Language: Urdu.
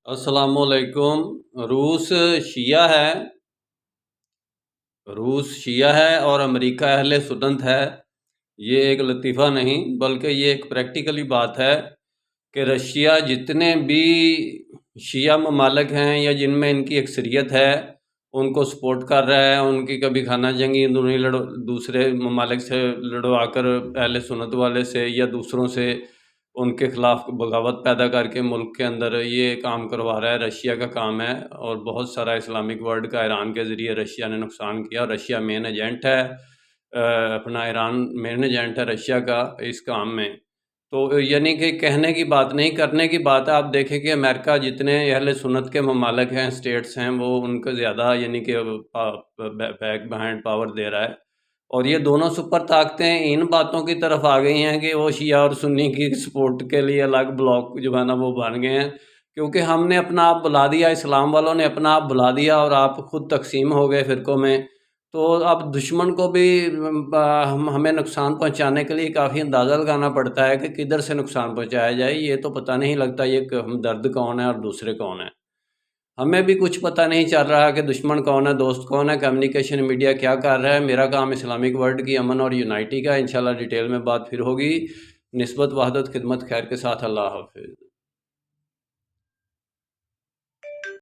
السلام علیکم۔ روس شیعہ ہے روس شیعہ ہے اور امریکہ اہل سنت ہے۔ یہ ایک لطیفہ نہیں بلکہ یہ ایک پریکٹیکلی بات ہے کہ رشیا جتنے بھی شیعہ ممالک ہیں یا جن میں ان کی اکثریت ہے ان کو سپورٹ کر رہا ہے، ان کی کبھی خانہ جنگی دوسرے ممالک سے لڑوا کر اہل سنت والے سے یا دوسروں سے ان کے خلاف بغاوت پیدا کر کے ملک کے اندر یہ کام کروا رہا ہے۔ رشیا کا کام ہے اور بہت سارا اسلامک ورلڈ کا ایران کے ذریعے رشیا نے نقصان کیا، اور رشیا مین ایجنٹ ہے، اپنا ایران مین ایجنٹ ہے رشیا کا اس کام میں۔ تو یعنی کہ کہنے کی بات نہیں، کرنے کی بات ہے۔ آپ دیکھیں کہ امریکہ جتنے اہل سنت کے ممالک ہیں، اسٹیٹس ہیں، وہ ان کو زیادہ یعنی کہ بیک بہائنڈ پاور دے رہا ہے، اور یہ دونوں سپر طاقتیں ان باتوں کی طرف آ گئی ہیں کہ وہ شیعہ اور سنی کی سپورٹ کے لیے الگ بلاک جو ہے نا وہ بن گئے ہیں، کیونکہ ہم نے اپنا آپ بلا دیا، اسلام والوں نے اپنا آپ بلا دیا اور آپ خود تقسیم ہو گئے فرقوں میں۔ تو اب دشمن کو بھی ہمیں نقصان پہنچانے کے لیے کافی اندازہ لگانا پڑتا ہے کہ کدھر سے نقصان پہنچایا جائے۔ یہ تو پتہ نہیں لگتا یہ کہ ہم درد کون ہے اور دوسرے کون ہیں۔ ہمیں بھی کچھ پتہ نہیں چل رہا کہ دشمن کون ہے، دوست کون ہے، کمیونیکیشن میڈیا کیا کر رہا ہے۔ میرا کام اسلامک ورلڈ کی امن اور یونائٹی کا، انشاءاللہ ڈیٹیل میں بات پھر ہوگی۔ نسبت وحدت خدمت خیر کے ساتھ، اللہ حافظ۔